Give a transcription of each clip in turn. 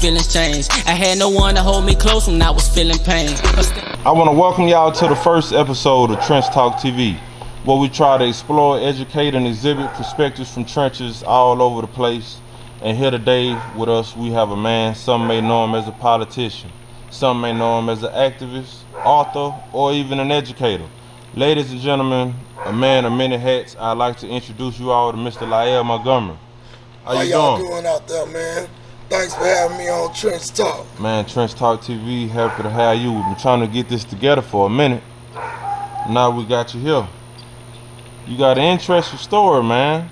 feelings changed. I had no one to hold me close when I was feeling pain. I want to welcome y'all to the first episode of Trench Talk TV, where we try to explore, educate, and exhibit perspectives from trenches all over the place. And here today with us, we have a man, some may know him as a politician, some may know him as an activist, author, or even an educator. Ladies and gentlemen, a man of many hats, I'd like to introduce you all to Mr. Lael Montgomery. How y'all doing out there, man? Thanks for having me on Trench Talk. Man, Trench Talk TV, happy to have you. We've been trying to get this together for a minute. Now we got you here. You got an interesting story, man.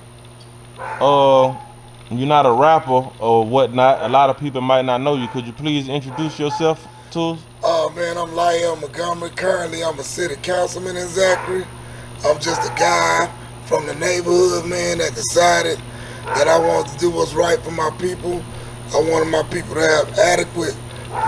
You're not a rapper or whatnot. A lot of people might not know you. Could you please introduce yourself to us? Man, I'm Lael Montgomery. Currently, I'm a city councilman in Zachary. I'm just a guy from the neighborhood, man, that decided that I wanted to do what's right for my people. I wanted my people to have adequate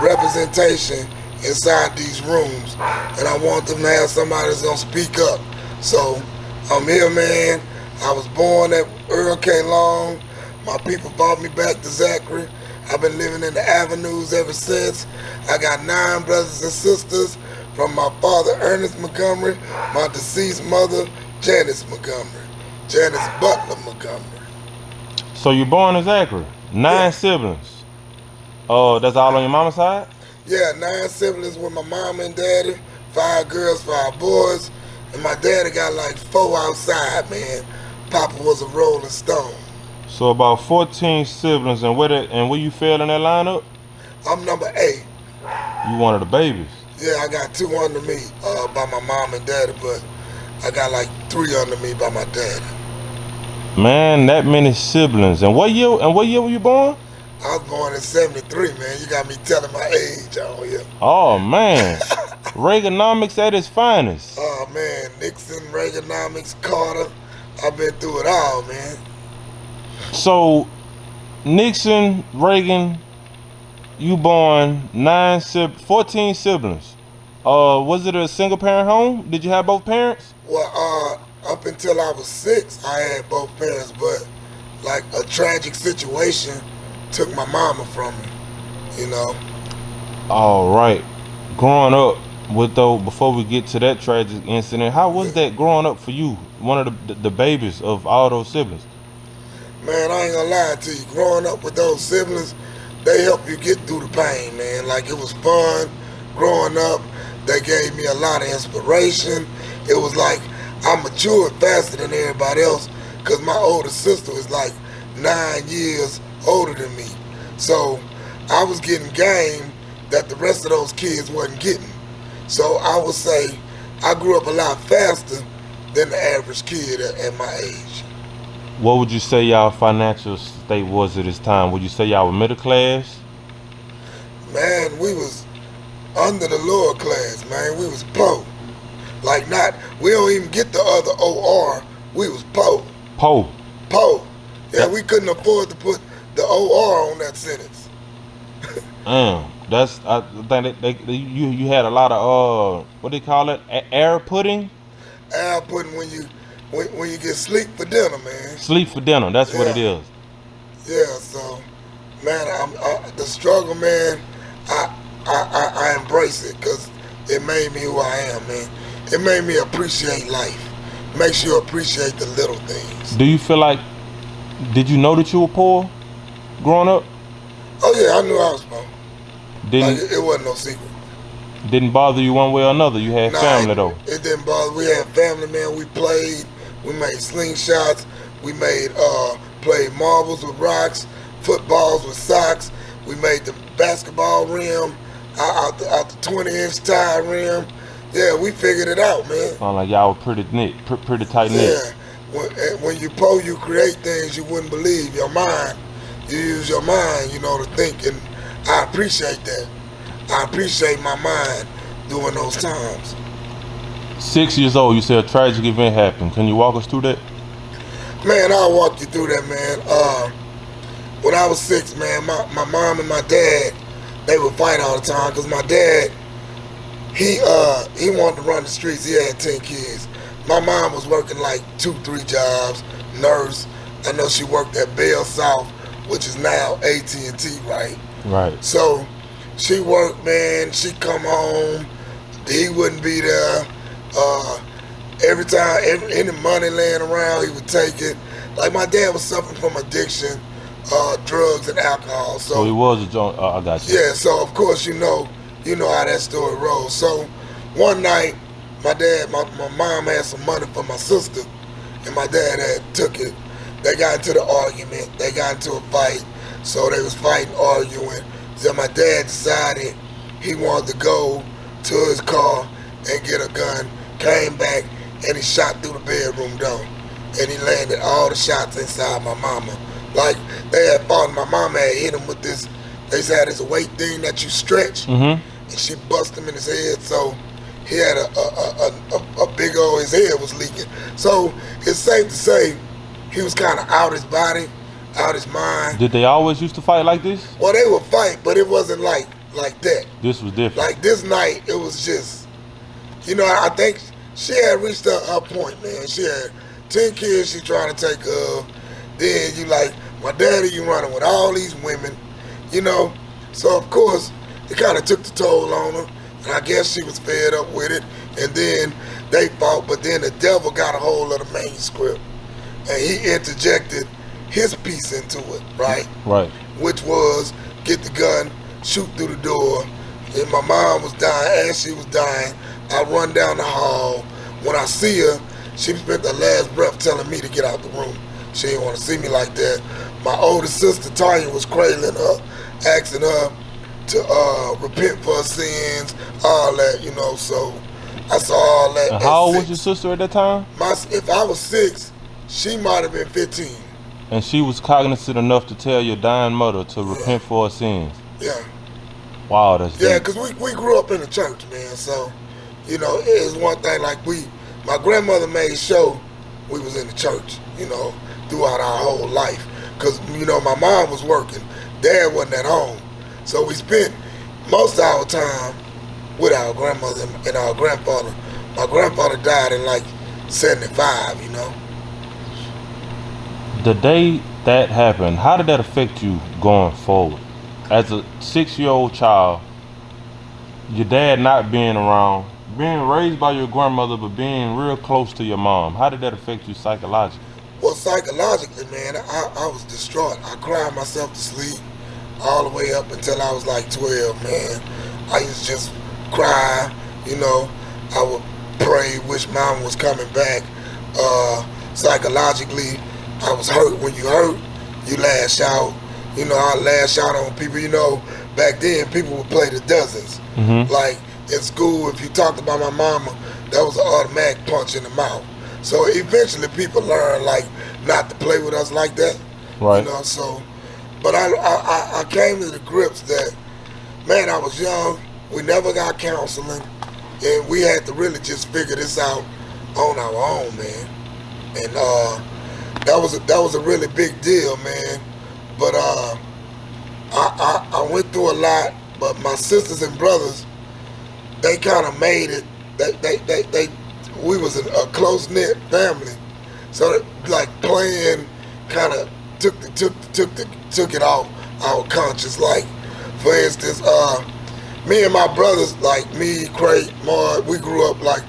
representation inside these rooms, and I want them to have somebody that's gonna speak up. So I'm here, man. I was born at Earl K. Long. My people brought me back to Zachary. I've been living in the avenues ever since. I got 9 brothers and sisters from my father, Ernest Montgomery, my deceased mother, Janice Montgomery, Janice Butler Montgomery. So you're born in Zachary, 9 siblings. That's all on your mama's side? Yeah, 9 siblings with my mom and daddy, 5 girls, 5 boys, and my daddy got like 4 outside, man. Papa was a rolling stone. So about 14 siblings, and where you fell in that lineup? I'm number 8. You one of the babies? Yeah, I got 2 under me by my mom and daddy, but I got like 3 under me by my daddy. Man, that many siblings. And what year were you born? I was born in 73, man. You got me telling my age on here. Oh, man. Reaganomics at its finest. Oh, man. Nixon, Reaganomics, Carter. I've been through it all, man. So, Nixon, Reagan, you born 14 siblings. Was it a single parent home? Did you have both parents? Well, up until I was 6, I had both parents, but like a tragic situation took my mama from me, you know. All right. Growing up before we get to that tragic incident, how was that growing up for you? One of the babies of all those siblings. Man, I ain't gonna lie to you. Growing up with those siblings, they help you get through the pain, man. Like, it was fun growing up. They gave me a lot of inspiration. It was like I matured faster than everybody else because my older sister is like 9 years older than me. So I was getting game that the rest of those kids wasn't getting. So I would say I grew up a lot faster than the average kid at my age. What would you say y'all financial state was at this time? Would you say y'all were middle class? Man, we was under the lower class, man. We was poor. Like, we don't even get the other OR. We was poor. Poor? Poor. Yeah, we couldn't afford to put the OR on that sentence. I think you had a lot of what do you call it? Air pudding? Air pudding when you get sleep for dinner, man. Sleep for dinner, that's what it is. Yeah, so man, the struggle, man, I embrace it because it made me who I am, man. It made me appreciate life. Makes you appreciate the little things. Do you feel like, did you know that you were poor growing up? Oh yeah, I knew I was poor. It wasn't no secret. Didn't bother you one way or another? You had family though? It didn't bother. We had family, man. We played. We made slingshots. We played marbles with rocks, footballs with socks. We made the basketball rim out the 20-inch tie rim. Yeah, we figured it out, man. Sound like y'all were pretty tight knit. Yeah, when you poor, you create things you wouldn't believe. Your mind, you use your mind, to think, and I appreciate that. I appreciate my mind during those times. 6 years old, you said a tragic event happened. Can you walk us through that? Man, I'll walk you through that, man. When I was 6, man, my mom and my dad, they would fight all the time because my dad, he wanted to run the streets. He had 10 kids. My mom was working like 2-3 jobs, nurse. I know she worked at Bell South, which is now AT&T, right? Right. So she worked, man. She come home, he wouldn't be there. Every time, any money laying around, he would take it. Like my dad was suffering from addiction, drugs and alcohol. So he was a joint. I got you. Yeah, so of course you know how that story rolls. So one night, my mom had some money for my sister, and my dad had took it. They got into the argument. They got into a fight. So they was fighting, arguing. So my dad decided he wanted to go to his car and get a gun. Came back and he shot through the bedroom door, and he landed all the shots inside my mama. Like they had fought. My mama had hit him with this. They had this weight thing that you stretch, and she bust him in his head. So he had a big old. His head was leaking. So it's safe to say he was kind of out his body, out his mind. Did they always used to fight like this? Well, they would fight, but it wasn't like that. This was different. Like this night, it was just, I think she had reached her point, man. She had 10 kids she trying to take care of. Then you like, my daddy, you running with all these women, So of course, it kind of took the toll on her. And I guess she was fed up with it. And then they fought, but then the devil got a hold of the manuscript. And he interjected his piece into it, right? Right. Which was get the gun, shoot through the door. And my mom was dying. As she was dying, I run down the hall. When I see her, she spent the last breath telling me to get out the room. She didn't want to see me like that. My older sister, Tanya, was cradling her, asking her to repent for her sins, all that, So I saw all that. And how old was your sister at that time? If I was 6, she might have been 15. And she was cognizant enough to tell your dying mother to repent for her sins. Yeah. Wow, that's yeah, deep. because we grew up in the church, man. So, it's one thing like my grandmother made sure we was in the church, throughout our whole life. Because, my mom was working. Dad wasn't at home. So we spent most of our time with our grandmother and our grandfather. My grandfather died in like 75, The day that happened, how did that affect you going forward? As a 6-year-old child, your dad not being around, being raised by your grandmother, but being real close to your mom, how did that affect you psychologically? Well, psychologically, man, I was distraught. I cried myself to sleep all the way up until I was like 12, man. I used to just cry, I would pray, wish mom was coming back. Psychologically, I was hurt. When you hurt, you lash out. I lash out on people. Back then, people would play the dozens. Like, in school, if you talked about my mama, that was an automatic punch in the mouth. So eventually people learn, like, not to play with us like that. Right. But I came to the grips that, man, I was young. We never got counseling. And we had to really just figure this out on our own, man. And that was a really big deal, man. But I went through a lot. But my sisters and brothers, they kind of made it. We was a close knit family, so like playing kind of took it off our conscience. Like, for instance, me and my brothers, like me, Craig, Maud, we grew up like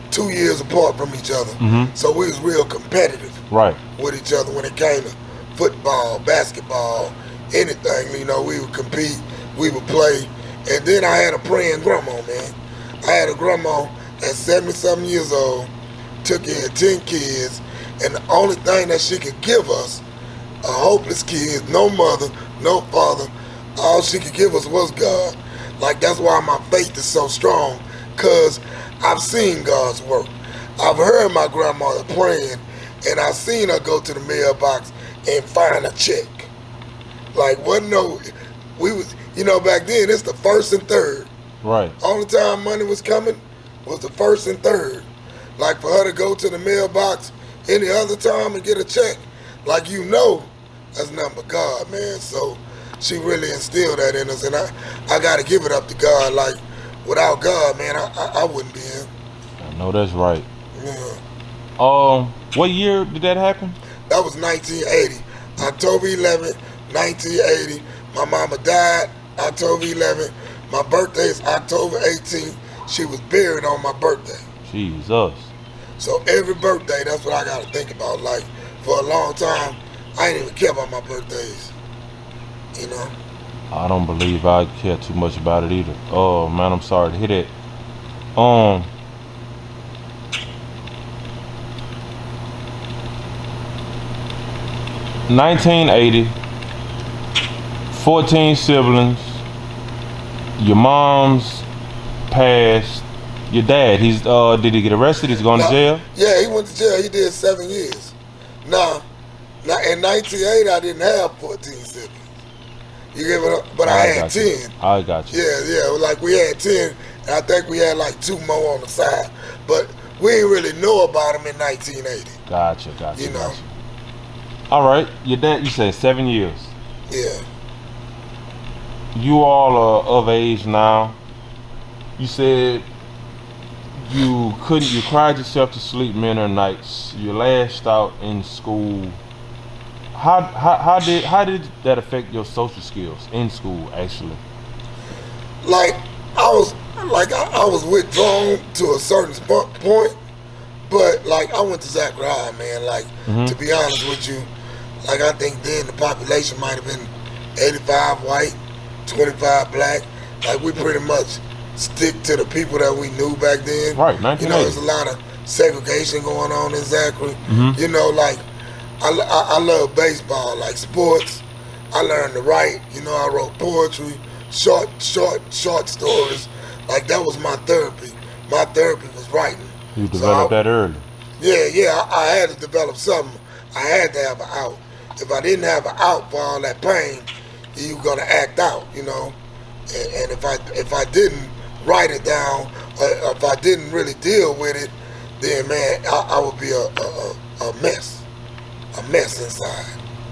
2 years apart from each other. So we was real competitive with each other when it came to football, basketball, anything. We would compete, we would play. And then I had a praying grandma, man. I had a grandma at 70-something years old, took in 10 kids, and the only thing that she could give us, a hopeless kid, no mother, no father, all she could give us was God. Like, that's why my faith is so strong, because I've seen God's work. I've heard my grandmother praying, and I've seen her go to the mailbox and find a check. Like, we was, back then, it's the first and third. Right. Only time money was coming was the first and third. Like, for her to go to the mailbox any other time and get a check, like, that's nothing but God, man. So she really instilled that in us, and I got to give it up to God. Like, without God, man, I wouldn't be here. I know that's right. Yeah. What year did that happen? That was 1980. October 11th, 1980. My mama died October 11th. My birthday is October 18th. She was buried on my birthday. Jesus. So every birthday, that's what I gotta think about. Like, for a long time, I ain't even care about my birthdays. You know? I don't believe I care too much about it either. Oh man, I'm sorry to hear that. 1980, 14 siblings. Your mom's passed. Your dad, he's did he get arrested? He's going to jail? Yeah, he went to jail. He did 7 years. Now in 1980, I didn't have 14 siblings. You give it up, but I had 10. I got you. Yeah, like we had 10, and I think we had like 2 more on the side. But we didn't really know about them in 1980. Gotcha. You know? Gotcha. All right, your dad, you said 7 years. Yeah. You all are of age now. You said you cried yourself to sleep many nights. You lashed out in school. How did that affect your social skills in school actually? Like I was withdrawn to a certain point, but like I went to Zachary High, man. Like to be honest with you, like I think then the population might have been 85 white, 25 black. Like we pretty much stick to the people that we knew back then. Right, 1980. You know, there's a lot of segregation going on in Zachary. You know, like I love baseball, like sports. I learned to write. You know, I wrote poetry, short stories. Like that was my therapy. My therapy was writing. You developed that early. Yeah. I had to develop something. I had to have an out. If I didn't have an out for all that pain, you were gonna act out. You know, and if I didn't write it down, or if I didn't really deal with it, then man, I would be a mess inside.